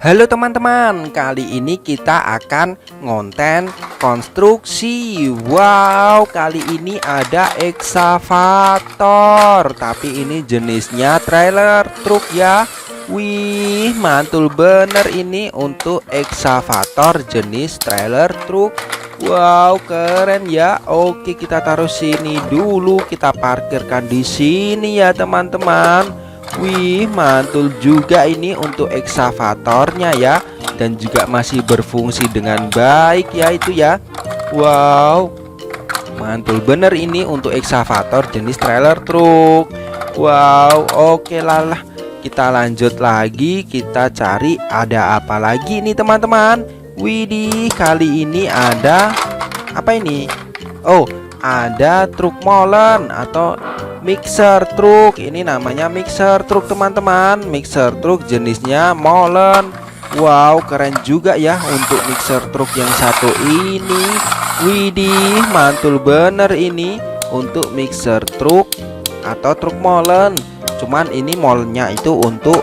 Halo teman-teman, kali ini kita akan ngonten konstruksi. Wow, kali ini ada ekskavator, tapi ini jenisnya trailer truk ya. Wih, mantul bener ini untuk ekskavator jenis trailer truk. Wow, keren ya. Oke, kita taruh sini dulu, kita parkirkan di sini ya teman-teman. Wih, mantul juga ini untuk ekskavatornya ya, dan juga masih berfungsi dengan baik ya itu ya. Wow, mantul bener ini untuk ekskavator jenis trailer truk. Wow, oke lah, kita lanjut lagi, kita cari ada apa lagi nih teman-teman. Widih, kali ini ada apa ini? Oh, ada truk molen atau mixer truk. Ini namanya mixer truk teman-teman. Mixer truk jenisnya molen. Wow, keren juga ya untuk mixer truk yang satu ini. Widih, mantul bener ini untuk mixer truk atau truk molen. Cuman ini molennya itu untuk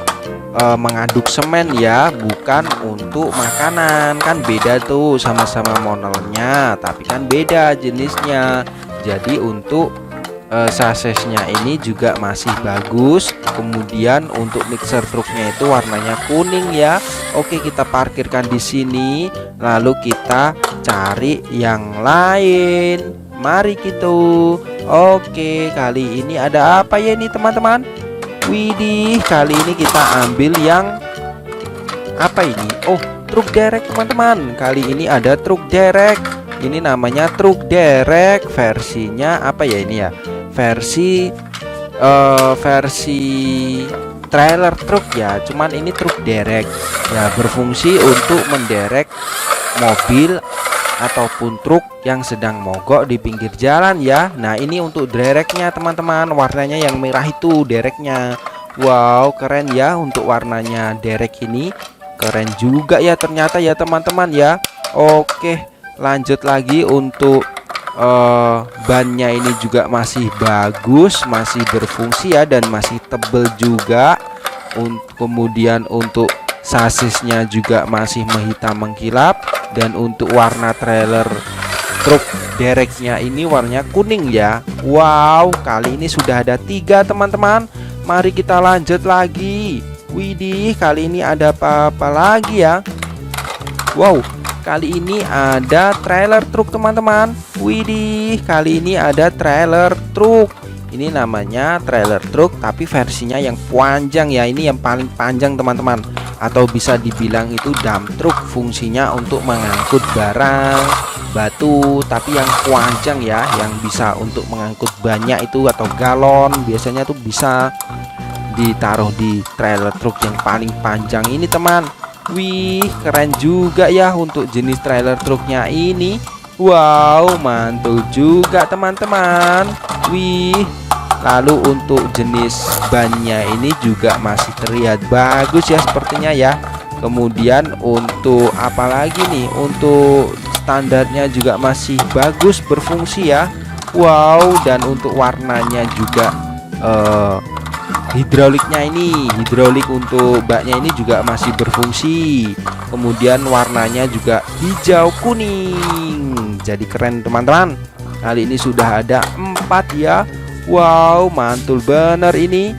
mengaduk semen ya, bukan untuk makanan. Kan beda tuh, sama-sama modelnya tapi kan beda jenisnya. Jadi untuk sasesnya ini juga masih bagus. Kemudian untuk mixer truknya itu warnanya kuning ya. Oke, kita parkirkan di sini, lalu kita cari yang lain. Mari gitu. Oke, kali ini ada apa ya ini teman-teman? Widih, kali ini kita ambil yang apa ini? Oh, truk derek teman-teman. Kali ini ada truk derek. Ini namanya truk derek. Versinya apa ya ini ya? Versi trailer truk ya. Cuman ini truk derek. Ya, berfungsi untuk menderek mobil ataupun truk yang sedang mogok di pinggir jalan ya. Nah, ini untuk dereknya teman-teman, warnanya yang merah itu dereknya. Wow, keren ya untuk warnanya derek ini. Keren juga ya ternyata ya teman-teman ya. Oke, lanjut lagi untuk bannya ini juga masih bagus, masih berfungsi ya, dan masih tebel juga. Kemudian untuk sasisnya juga masih menghitam mengkilap. Dan untuk warna trailer truk dereknya ini warnanya kuning ya. Wow, kali ini sudah ada 3 teman-teman. Mari kita lanjut lagi. Widih, kali ini ada apa-apa lagi ya? Wow, kali ini ada trailer truk teman-teman. Widih, kali ini ada trailer truk. Ini namanya trailer truk tapi versinya yang panjang ya. Ini yang paling panjang teman-teman, atau bisa dibilang itu dump truck. Fungsinya untuk mengangkut barang, batu, tapi yang panjang ya, yang bisa untuk mengangkut banyak itu atau galon. Biasanya tuh bisa ditaruh di trailer truk yang paling panjang ini teman. Wih, keren juga ya untuk jenis trailer truknya ini. Wow, mantul juga teman-teman. Wih, lalu untuk jenis bannya ini juga masih terlihat bagus ya sepertinya ya. Kemudian untuk apa lagi nih? Untuk standarnya juga masih bagus, berfungsi ya. Wow, dan untuk warnanya juga hidroliknya ini, hidrolik untuk baknya ini juga masih berfungsi. Kemudian warnanya juga hijau kuning. Jadi keren teman-teman. Kali ini sudah ada 4 ya. Wow, mantul bener ini.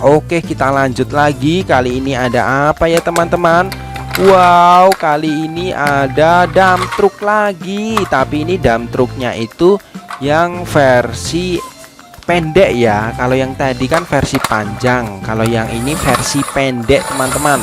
Oke, kita lanjut lagi. Kali ini ada apa ya teman-teman? Wow, kali ini ada dump truck lagi. Tapi ini dump trucknya itu yang versi pendek ya. Kalau yang tadi kan versi panjang, kalau yang ini versi pendek teman-teman.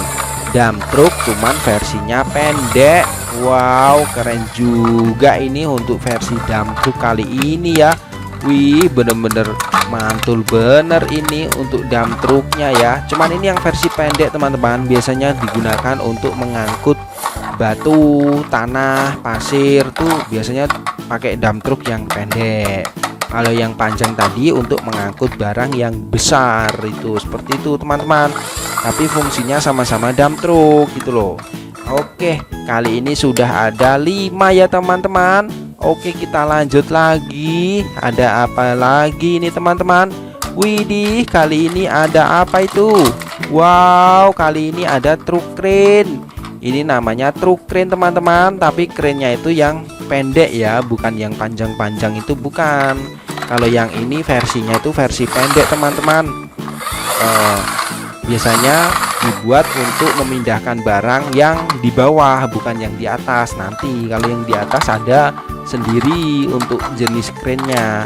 Dump truck cuman versinya pendek. Wow, keren juga ini untuk versi dump truck kali ini ya. Wih, bener-bener mantul bener ini untuk dump truknya ya. Cuman ini yang versi pendek teman-teman. Biasanya digunakan untuk mengangkut batu, tanah, pasir tuh biasanya pakai dump truk yang pendek. Kalau yang panjang tadi untuk mengangkut barang yang besar itu, seperti itu teman-teman. Tapi fungsinya sama-sama dump truk gitu loh. Oke, kali ini sudah ada 5 ya teman-teman. Oke, kita lanjut lagi. Ada apa lagi nih teman-teman? Widih, kali ini ada apa itu? Wow, kali ini ada truk crane. Ini namanya truk crane teman-teman, tapi krennya itu yang pendek ya, bukan yang panjang-panjang itu, bukan. Kalau yang ini versinya itu versi pendek teman-teman. Biasanya dibuat untuk memindahkan barang yang di bawah, bukan yang di atas. Nanti kalau yang di atas ada sendiri untuk jenis krennya.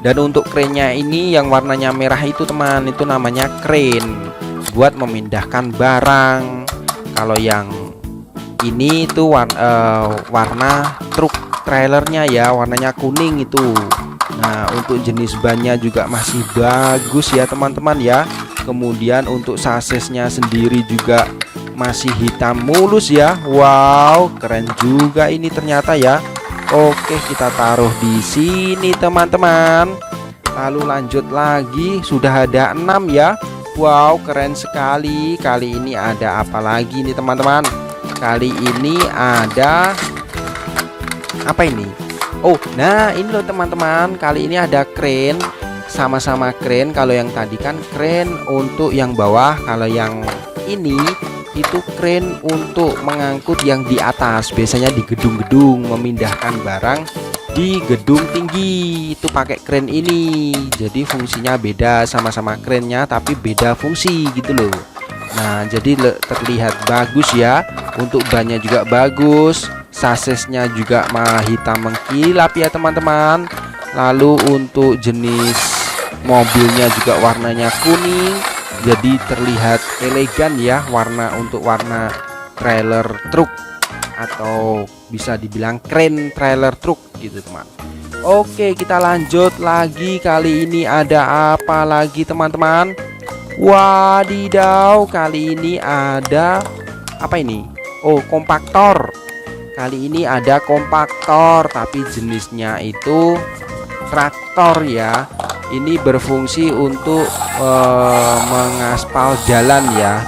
Dan untuk krennya ini yang warnanya merah itu teman, itu namanya crane, buat memindahkan barang. Kalau yang ini itu warna truk trailernya ya, warnanya kuning itu. Nah, untuk jenis bannya juga masih bagus ya teman-teman ya. Kemudian untuk sasesnya sendiri juga masih hitam mulus ya. Wow, keren juga ini ternyata ya. Oke, kita taruh di sini teman-teman. Lalu lanjut lagi, sudah ada 6 ya. Wow, keren sekali. Kali ini ada apa lagi nih teman-teman? Kali ini ada apa ini? Oh, nah ini loh teman-teman. Kali ini ada crane, sama-sama crane. Kalau yang tadi kan crane untuk yang bawah, kalau yang ini itu crane untuk mengangkut yang di atas. Biasanya di gedung-gedung, memindahkan barang di gedung tinggi itu pakai crane ini. Jadi fungsinya beda, sama-sama crane-nya tapi beda fungsi gitu loh. Nah, jadi terlihat bagus ya. Untuk bannya juga bagus, sasesnya juga hitam mengkilap ya teman-teman. Lalu untuk jenis mobilnya juga warnanya kuning, jadi terlihat elegan ya. Untuk warna trailer truk, atau bisa dibilang crane trailer truk gitu teman. Oke, kita lanjut lagi. Kali ini ada apa lagi teman-teman? Wadidaw, kali ini ada apa ini? Oh, kompaktor. Kali ini ada kompaktor, tapi jenisnya itu traktor ya. Ini berfungsi untuk mengaspal jalan ya,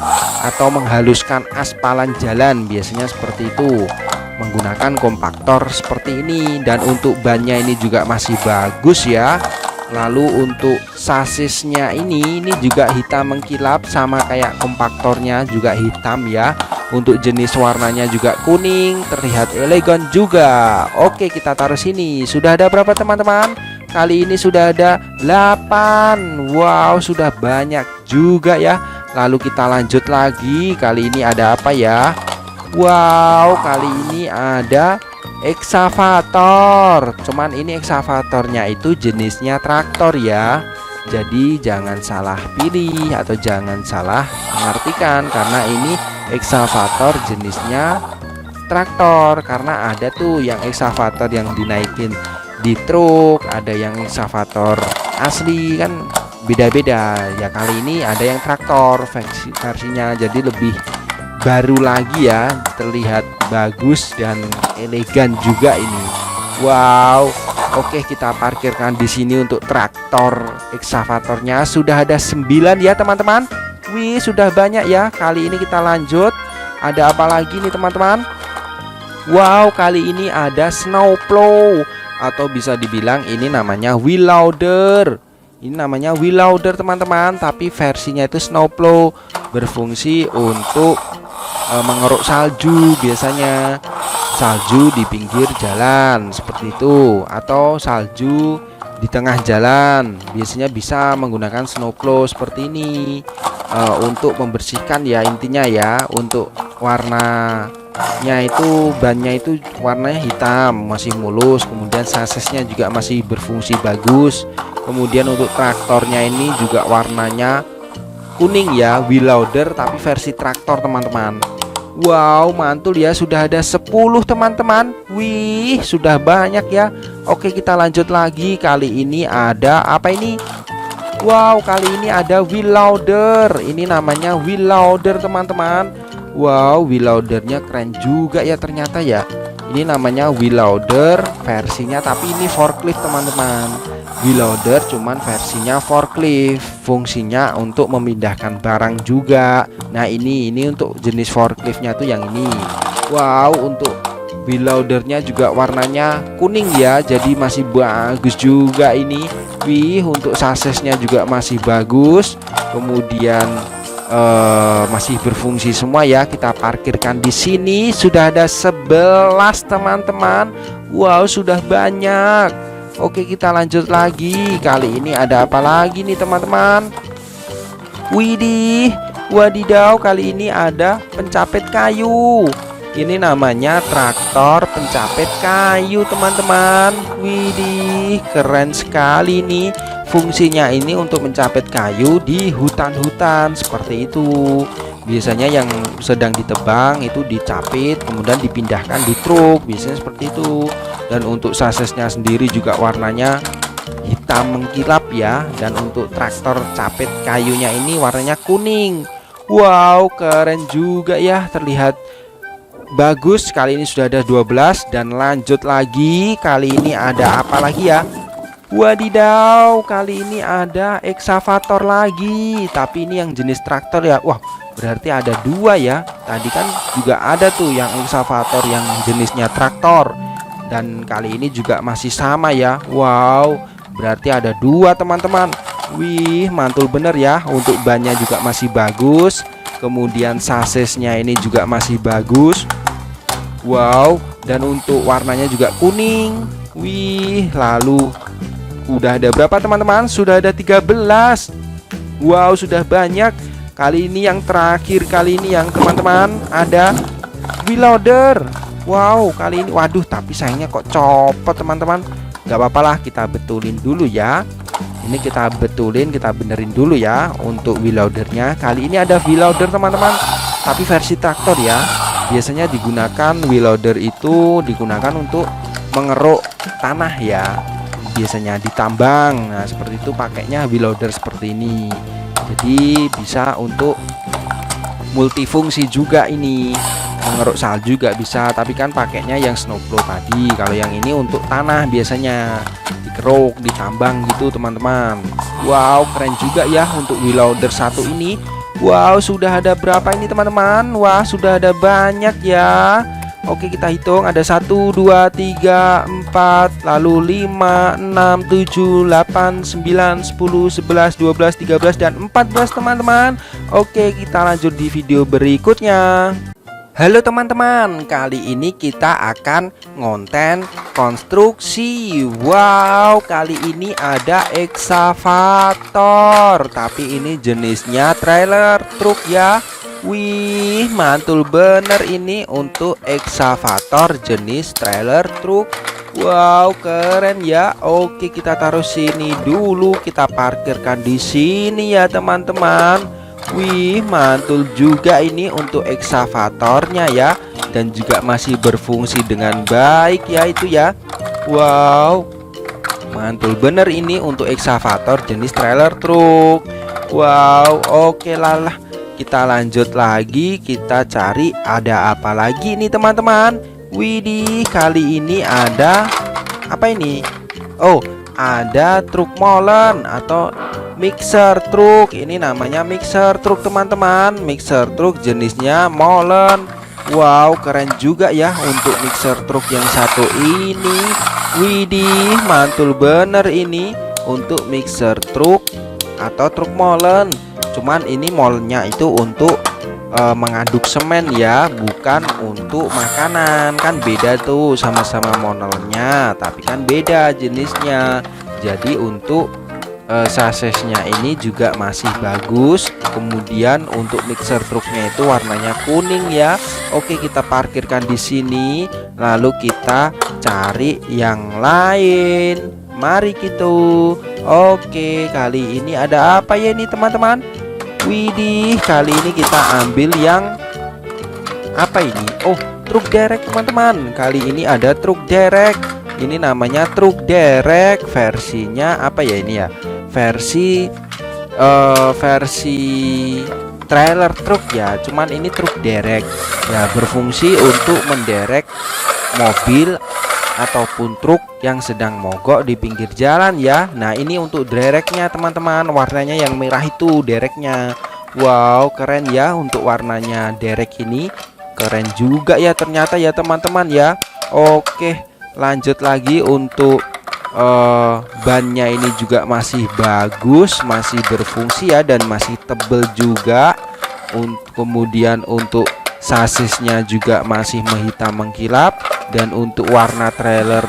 atau menghaluskan aspalan jalan, biasanya seperti itu menggunakan kompaktor seperti ini. Dan untuk bannya ini juga masih bagus ya. Lalu untuk sasisnya ini juga hitam mengkilap, sama kayak kompaktornya juga hitam ya. Untuk jenis warnanya juga kuning, terlihat elegan juga. Oke, kita taruh sini. Sudah ada berapa teman-teman? Kali ini sudah ada 8. Wow, sudah banyak juga ya. Lalu kita lanjut lagi. Kali ini ada apa ya? Wow, kali ini ada eksavator. Cuman ini eksavatornya itu jenisnya traktor ya. Jadi jangan salah pilih atau jangan salah mengartikan, karena ini eksavator jenisnya traktor. Karena ada tuh yang eksavator yang dinaikin di truk, ada yang eksavator asli, kan beda-beda ya. Kali ini ada yang traktor versinya, jadi lebih baru lagi ya, terlihat bagus dan elegan juga ini. Wow, oke, kita parkirkan di sini untuk traktor eksavatornya. Sudah ada 9 ya teman-teman. Wih, sudah banyak ya. Kali ini kita lanjut. Ada apa lagi nih teman-teman? Wow, kali ini ada snowplow, atau bisa dibilang ini namanya wheel loader. Ini namanya wheel loader teman-teman, tapi versinya itu snowplow, berfungsi untuk mengeruk salju, biasanya salju di pinggir jalan seperti itu, atau salju di tengah jalan. Biasanya bisa menggunakan snowplow seperti ini untuk membersihkan ya, intinya ya. Untuk warnanya itu, bannya itu warnanya hitam, masih mulus. Kemudian sasesnya juga masih berfungsi bagus. Kemudian untuk traktornya ini juga warnanya kuning ya, wheel loader tapi versi traktor teman-teman. Wow, mantul ya, sudah ada 10 teman-teman. Wih, sudah banyak ya. Oke, kita lanjut lagi. Kali ini ada apa ini? Wow, kali ini ada wheel loader. Ini namanya wheel loader teman-teman. Wow, wheel loadernya keren juga ya ternyata ya. Ini namanya wheel loader versinya, tapi ini forklift teman-teman. Wheel loader cuman versinya forklift, fungsinya untuk memindahkan barang juga. Nah, ini untuk jenis forkliftnya tuh yang ini. Wow, untuk wheel loadernya juga warnanya kuning ya, jadi masih bagus juga ini. Wih, untuk sasesnya juga masih bagus. kemudian masih berfungsi semua ya. Kita parkirkan di sini. Sudah ada 11 teman-teman. Wow, sudah banyak. Oke, kita lanjut lagi. Kali ini ada apa lagi nih teman-teman? Widih, wadidaw, kali ini ada pencapit kayu. Ini namanya traktor pencapit kayu teman-teman. Widih, keren sekali nih. Fungsinya ini untuk mencapit kayu di hutan-hutan seperti itu. Biasanya yang sedang ditebang itu dicapit, kemudian dipindahkan di truk. Biasanya seperti itu. Dan untuk sasesnya sendiri juga warnanya hitam mengkilap ya. Dan untuk traktor capit kayunya ini warnanya kuning. Wow, keren juga ya, terlihat bagus. Kali ini sudah ada 12. Dan lanjut lagi. Kali ini ada apa lagi ya? Wadidaw, kali ini ada eksavator lagi. Tapi ini yang jenis traktor ya. Wah, berarti ada 2 ya. Tadi kan juga ada tuh yang eksavator yang jenisnya traktor. Dan kali ini juga masih sama ya. Wow, berarti ada 2 teman-teman. Wih, mantul bener ya. Untuk bannya juga masih bagus. Kemudian sasesnya ini juga masih bagus. Wow, dan untuk warnanya juga kuning. Wih, lalu udah ada berapa teman-teman? Sudah ada 13. Wow, sudah banyak. Kali ini yang terakhir, kali ini yang teman-teman ada wheel loader. Wow, kali ini waduh, tapi sayangnya kok copot teman-teman. Gak apa-apa lah, kita betulin dulu ya. Ini kita betulin, kita benerin dulu ya untuk wheel loadernya. Kali ini ada wheel loader teman-teman, tapi versi traktor ya. Biasanya digunakan wheel loader itu digunakan untuk mengeruk tanah ya. Biasanya ditambang. Nah, seperti itu pakainya wheel loader seperti ini. Jadi bisa untuk multifungsi juga ini. Mengeruk salju juga bisa, tapi kan pakainya yang snowplow tadi. Kalau yang ini untuk tanah biasanya dikeruk, ditambang gitu teman-teman. Wow, keren juga ya untuk wheel loader satu ini. Wow, sudah ada berapa ini teman-teman? Wah, sudah ada banyak ya. Oke, kita hitung ada 1, 2, 3, 4, lalu 5, 6, 7, 8, 9, 10, 11, 12, 13, dan 14 teman-teman. Oke, kita lanjut di video berikutnya. Halo teman-teman, kali ini kita akan ngonten konstruksi. Wow, kali ini ada eksavator, tapi ini jenisnya trailer truk ya. Wih, mantul bener ini untuk eksavator jenis trailer truk. Wow, keren ya. Oke, kita taruh sini dulu. Kita parkirkan di sini ya, teman-teman. Wih, mantul juga ini untuk eksavatornya ya. Dan juga masih berfungsi dengan baik ya itu ya. Wow, mantul bener ini untuk eksavator jenis trailer truk. Wow, oke lah. Kita lanjut lagi, kita cari ada apa lagi nih teman-teman. Widih, kali ini ada apa ini? Oh, ada truk molen atau mixer truk. Ini namanya mixer truk teman-teman. Mixer truk jenisnya molen. Wow, keren juga ya untuk mixer truk yang satu ini. Widih, mantul bener ini untuk mixer truk atau truk molen. Cuman ini molennya itu untuk mengaduk semen ya, bukan untuk makanan. Kan beda tuh, sama-sama molennya, tapi kan beda jenisnya. Jadi untuk sasesnya ini juga masih bagus. Kemudian untuk mixer truknya itu warnanya kuning ya. Oke, kita parkirkan di sini. Lalu kita cari yang lain. Mari kita. Oke, kali ini ada apa ya ini teman-teman? Widih, kali ini kita ambil yang apa ini? Oh, truk derek teman-teman. Kali ini ada truk derek. Ini namanya truk derek. Versinya apa ya ini ya? Versi trailer truk ya. Cuman ini truk derek. Ya, berfungsi untuk menderek mobil ataupun truk yang sedang mogok di pinggir jalan ya. Nah, ini untuk dereknya teman-teman. Warnanya yang merah itu dereknya. Wow, keren ya untuk warnanya derek ini. Keren juga ya ternyata ya teman-teman ya. Oke, lanjut lagi untuk bannya ini juga masih bagus, masih berfungsi ya, dan masih tebel juga. Kemudian untuk sasisnya juga masih menghitam mengkilap, dan untuk warna trailer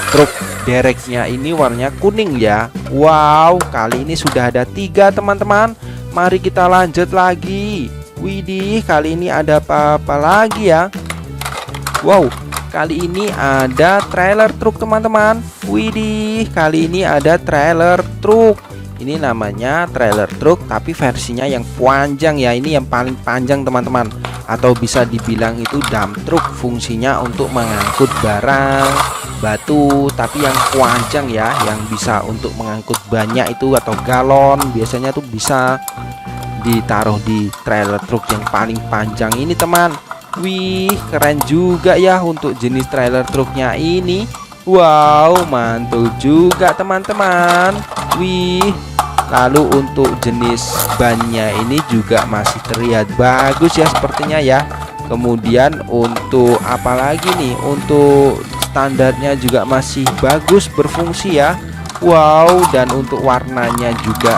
truk dereknya ini warnanya kuning ya. Wow, kali ini sudah ada 3 teman-teman. Mari kita lanjut lagi. Widih, kali ini ada apa-apa lagi ya? Wow, kali ini ada trailer truk teman-teman. Widih, kali ini ada trailer truk. Ini namanya trailer truk tapi versinya yang panjang ya. Ini yang paling panjang teman-teman, atau bisa dibilang itu dump truk. Fungsinya untuk mengangkut barang, batu, tapi yang panjang ya, yang bisa untuk mengangkut banyak itu atau galon. Biasanya tuh bisa ditaruh di trailer truk yang paling panjang ini teman. Wih, keren juga ya untuk jenis trailer truknya ini. Wow, mantul juga teman-teman. Wih, lalu untuk jenis bannya ini juga masih terlihat bagus ya sepertinya ya. Kemudian untuk apalagi nih, untuk standarnya juga masih bagus, berfungsi ya. Wow, dan untuk warnanya juga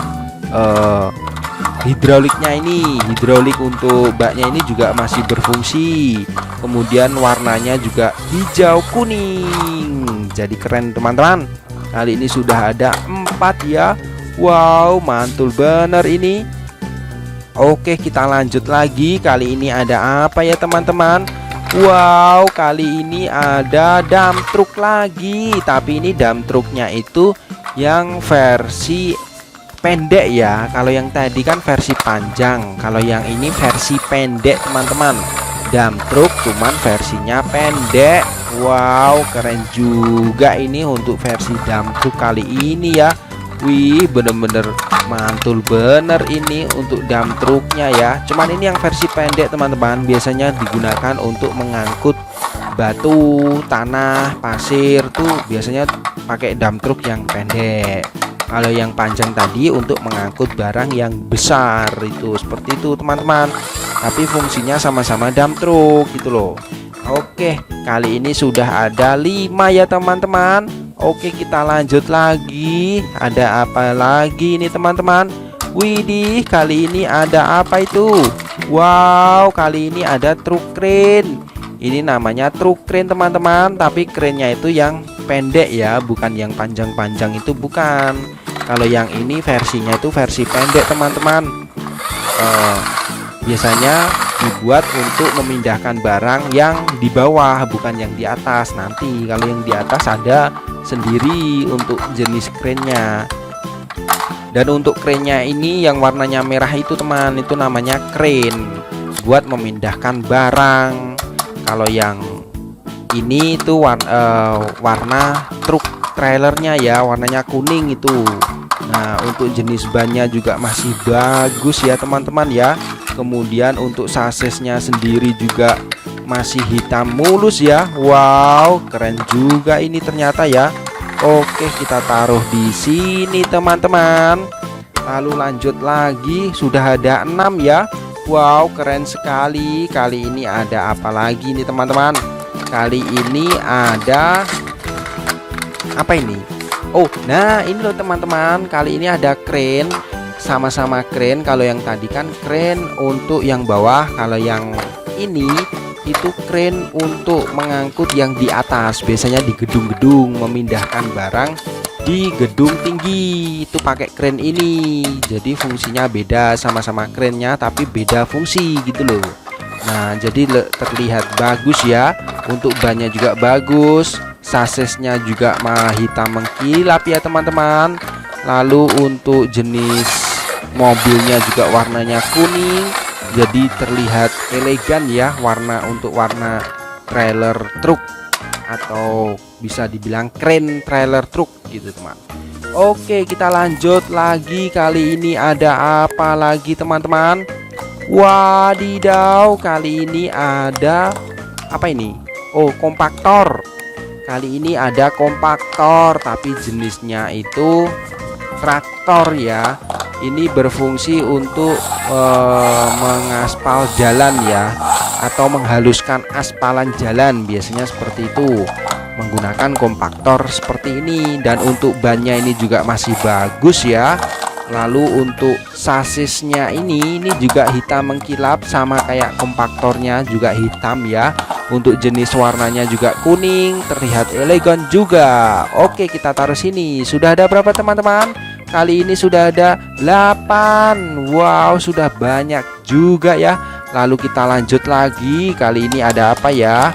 hidroliknya ini, hidrolik untuk baknya ini juga masih berfungsi. Kemudian warnanya juga hijau kuning. Jadi keren teman-teman. Kali ini sudah ada 4 ya. Wow, mantul bener ini. Oke, kita lanjut lagi. Kali ini ada apa ya teman-teman? Wow, kali ini ada dump truk lagi. Tapi ini dump truknya itu yang versi pendek ya. Kalau yang tadi kan versi panjang, kalau yang ini versi pendek teman-teman. Dump truk cuman versinya pendek. Wow, keren juga ini untuk versi dump truk kali ini ya. Wih, bener-bener mantul bener ini untuk dump truknya ya. Cuman ini yang versi pendek teman-teman, biasanya digunakan untuk mengangkut batu, tanah, pasir tuh biasanya pakai dump truk yang pendek. Kalau yang panjang tadi untuk mengangkut barang yang besar, itu seperti itu teman-teman. Tapi fungsinya sama-sama dump truk gitu loh. Oke, kali ini sudah ada 5 ya teman-teman. Oke, kita lanjut lagi. Ada apa lagi ini teman-teman? Widih, kali ini ada apa itu? Wow, kali ini ada truk crane. Ini namanya truk crane teman-teman, tapi krennya itu yang pendek ya, bukan yang panjang-panjang itu, bukan. Kalau yang ini versinya itu versi pendek teman-teman. Biasanya dibuat untuk memindahkan barang yang di bawah, bukan yang di atas. Nanti kalau yang di atas ada sendiri untuk jenis krennya. Dan untuk krennya ini yang warnanya merah itu teman, itu namanya crane, buat memindahkan barang. Kalau yang ini itu warna truk trailernya ya, warnanya kuning itu. Nah, untuk jenis bannya juga masih bagus ya teman-teman ya. Kemudian untuk sasisnya sendiri juga masih hitam mulus ya. Wow, keren juga ini ternyata ya. Oke, kita taruh di sini teman-teman. Lalu lanjut lagi, sudah ada 6 ya. Wow, keren sekali. Kali ini ada apa lagi nih teman-teman? Kali ini ada apa ini? Oh, nah ini loh teman-teman. Kali ini ada crane, sama-sama crane. Kalau yang tadi kan crane untuk yang bawah, kalau yang ini itu crane untuk mengangkut yang di atas. Biasanya di gedung-gedung, memindahkan barang di gedung tinggi itu pakai crane ini. Jadi fungsinya beda, sama-sama crane-nya tapi beda fungsi gitu loh. Nah, jadi terlihat bagus ya. Untuk bannya juga bagus, sasisnya juga hitam mengkilap ya teman-teman. Lalu untuk jenis mobilnya juga warnanya kuning, jadi terlihat elegan ya. Untuk warna trailer truk, atau bisa dibilang crane trailer truk gitu teman. Oke, kita lanjut lagi. Kali ini ada apa lagi teman-teman? Wadidaw, kali ini ada apa ini? Oh, kompaktor. Kali ini ada kompaktor, tapi jenisnya itu traktor ya. Ini berfungsi untuk mengaspal jalan ya, atau menghaluskan aspalan jalan, biasanya seperti itu. menggunakan kompaktor seperti ini. Dan untuk bannya ini juga masih bagus ya. Lalu untuk sasisnya ini juga hitam mengkilap sama kayak kompaktornya juga hitam ya. Untuk jenis warnanya juga kuning, terlihat elegan juga. Oke, kita taruh sini. Sudah ada berapa teman-teman? Kali ini sudah ada 8. Wow, sudah banyak juga ya. Lalu kita lanjut lagi. Kali ini ada apa ya?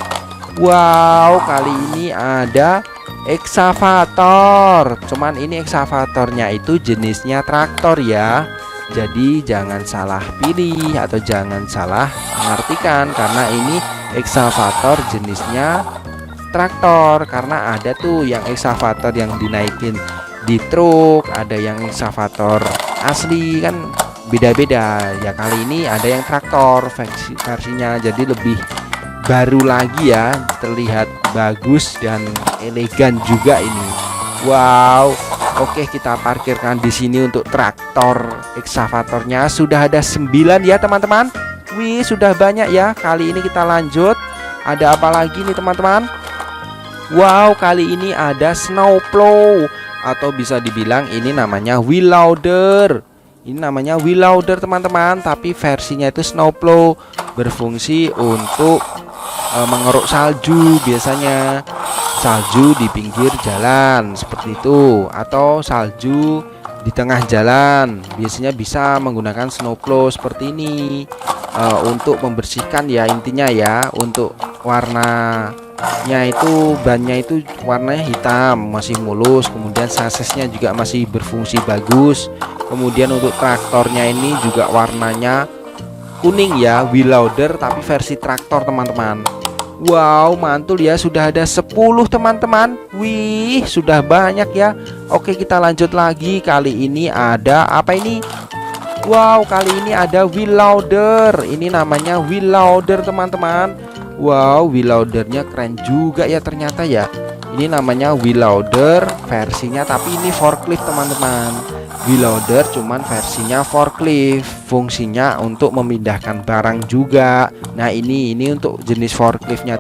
Wow, kali ini ada eksavator. Cuman ini eksavatornya itu jenisnya traktor ya. Jadi jangan salah pilih atau jangan salah mengartikan, karena ini eksavator jenisnya traktor. Karena ada tuh yang eksavator yang dinaikin di truk, ada yang eksavator asli, kan beda-beda ya. Kali ini ada yang traktor versinya, jadi lebih baru lagi ya, terlihat bagus dan elegan juga ini. Wow, oke, kita parkirkan di sini untuk traktor eksavatornya. Sudah ada 9 ya teman-teman. Wih, sudah banyak ya. Kali ini kita lanjut. Ada apa lagi nih teman-teman? Wow, kali ini ada snowplow, atau bisa dibilang ini namanya wheel loader. Ini namanya wheel loader teman-teman, tapi versinya itu snowplow, berfungsi untuk mengeruk salju, biasanya salju di pinggir jalan seperti itu, atau salju di tengah jalan. Biasanya bisa menggunakan snowplow seperti ini untuk membersihkan ya, intinya ya. Untuk warnanya itu, bannya itu warnanya hitam, masih mulus. Kemudian sasisnya juga masih berfungsi bagus. Kemudian untuk traktornya ini juga warnanya kuning ya, wheel loader tapi versi traktor teman-teman. Wow, mantul ya, sudah ada 10 teman-teman. Wih, sudah banyak ya. Oke, kita lanjut lagi. Kali ini ada apa ini? Wow, kali ini ada wheel loader. Ini namanya wheel loader teman-teman. Wow, wheel loadernya keren juga ya ternyata ya. Ini namanya wheel loader versinya, tapi ini forklift teman-teman. Wheel loader cuman versinya forklift, fungsinya untuk memindahkan barang juga. Nah, ini untuk jenis forkliftnya